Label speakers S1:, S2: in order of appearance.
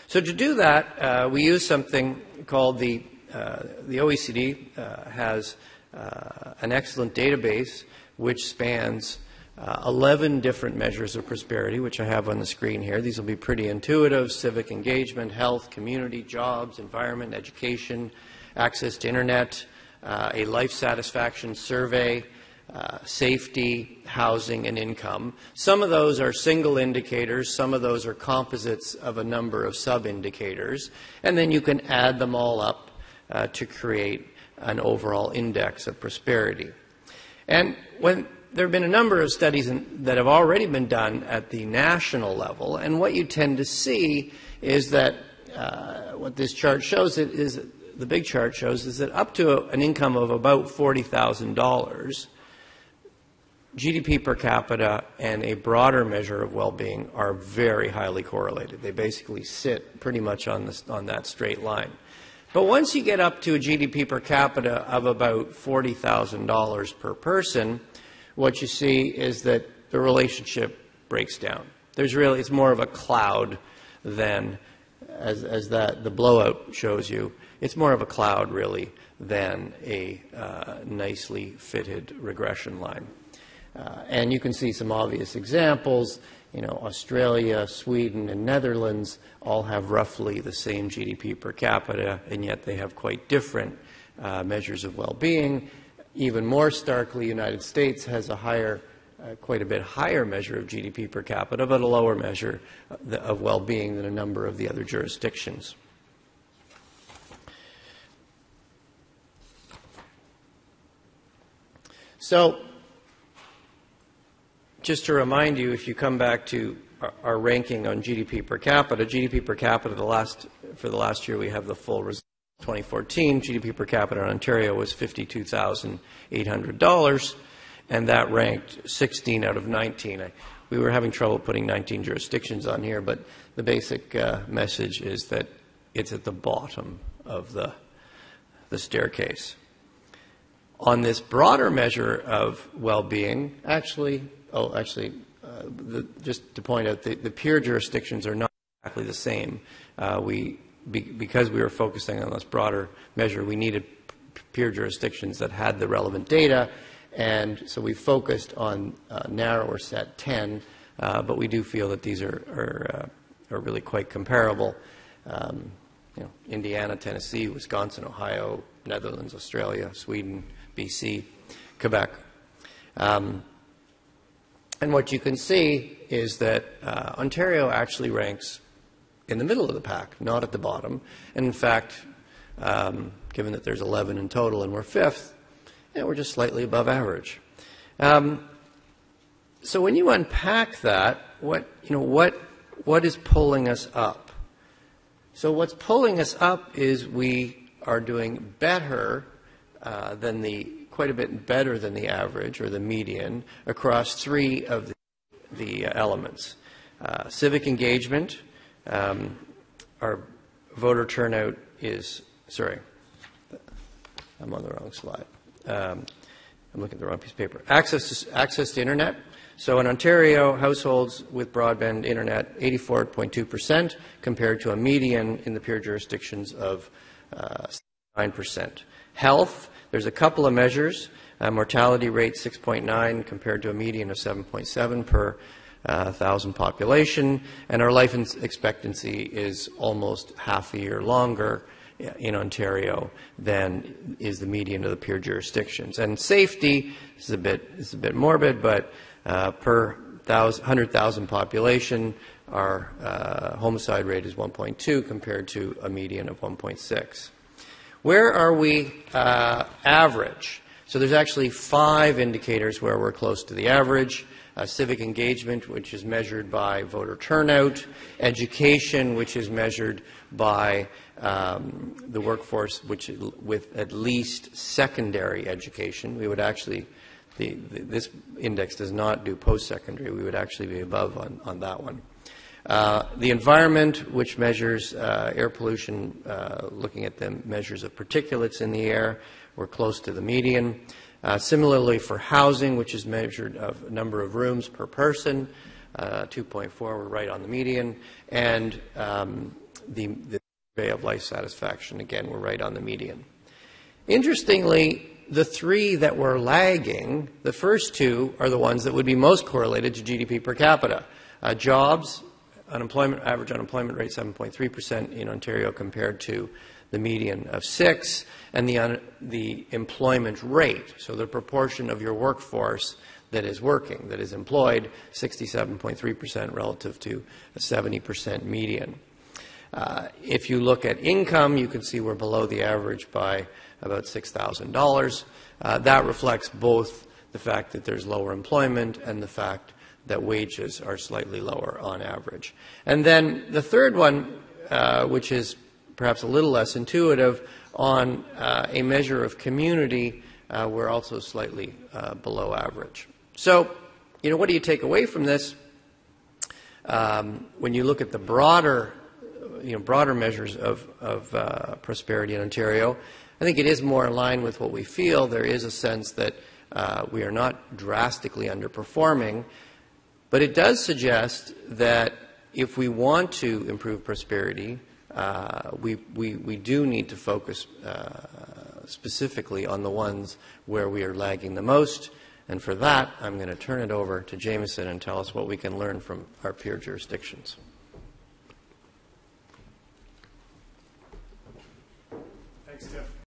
S1: So to do that, we use something called the OECD has an excellent database which spans 11 different measures of prosperity, which I have on the screen here. These will be pretty intuitive: civic engagement, health, community, jobs, environment, education, access to internet, a life satisfaction survey, safety, housing, and income. Some of those are single indicators, some of those are composites of a number of sub-indicators, and then you can add them all up to create an overall index of prosperity. And when there have been a number of studies that have already been done at the national level, and what you tend to see is that what this chart shows the big chart shows is that up to an income of about $40,000, GDP per capita and a broader measure of well-being are very highly correlated. They basically sit pretty much on that straight line. But once you get up to a GDP per capita of about $40,000 per person, what you see is that the relationship breaks down. It's more of a cloud than, as the blowout shows you, it's more of a cloud really than a nicely fitted regression line. And you can see some obvious examples. You know, Australia, Sweden, and Netherlands all have roughly the same GDP per capita, and yet they have quite different measures of well-being. Even more starkly, the United States has a higher, quite a bit higher measure of GDP per capita, but a lower measure of well-being than a number of the other jurisdictions. So, just to remind you, if you come back to our ranking on GDP per capita for the last year we have the full result. 2014, GDP per capita in Ontario was $52,800, and that ranked 16 out of 19. We were having trouble putting 19 jurisdictions on here, but the basic message is that it's at the bottom of the staircase. On this broader measure of well-being, just to point out, the peer jurisdictions are not exactly the same. Because we were focusing on this broader measure, we needed peer jurisdictions that had the relevant data, and so we focused on narrower set 10, but we do feel that these are really quite comparable. Indiana, Tennessee, Wisconsin, Ohio, Netherlands, Australia, Sweden, BC, Quebec. And what you can see is that Ontario actually ranks in the middle of the pack, not at the bottom. And in fact, given that there's 11 in total and we're fifth, we're just slightly above average. So when you unpack that, what is pulling us up? So what's pulling us up is we are doing better quite a bit better than the average or the median across three of the elements. Civic engagement. Our voter turnout is, sorry, I'm on the wrong slide. I'm looking at the wrong piece of paper. Access to internet. So in Ontario, households with broadband internet, 84.2% compared to a median in the peer jurisdictions of 9%. Health, there's a couple of measures. Mortality rate 6.9 compared to a median of 7.7 per 1,000 population, and our life expectancy is almost half a year longer in Ontario than is the median of the peer jurisdictions. And safety is a bit morbid, but per 100,000 population, our homicide rate is 1.2 compared to a median of 1.6. Where are we average? So there's actually 5 indicators where we're close to the average. Civic engagement, which is measured by voter turnout. Education, which is measured by the workforce with at least secondary education. We would actually, this index does not do post-secondary. We would actually be above on that one. The environment, which measures air pollution, looking at the measures of particulates in the air, we're close to the median. Similarly for housing, which is measured of number of rooms per person, 2.4, we're right on the median, and the survey of life satisfaction, again, we're right on the median. Interestingly, the three that were lagging, the first two are the ones that would be most correlated to GDP per capita. Jobs, average unemployment rate 7.3% in Ontario compared to the median of 6, and the employment rate, so the proportion of your workforce that is working, that is employed, 67.3% relative to a 70% median. If you look at income, you can see we're below the average by about $6,000. That reflects both the fact that there's lower employment and the fact that wages are slightly lower on average. And then the third one, which is perhaps a little less intuitive, on a measure of community, we're also slightly below average. So, what do you take away from this? When you look at the broader measures of prosperity in Ontario, I think it is more in line with what we feel. There is a sense that we are not drastically underperforming, but it does suggest that if we want to improve prosperity, we do need to focus specifically on the ones where we are lagging the most. And for that, I'm going to turn it over to Jamison and tell us what we can learn from our peer jurisdictions.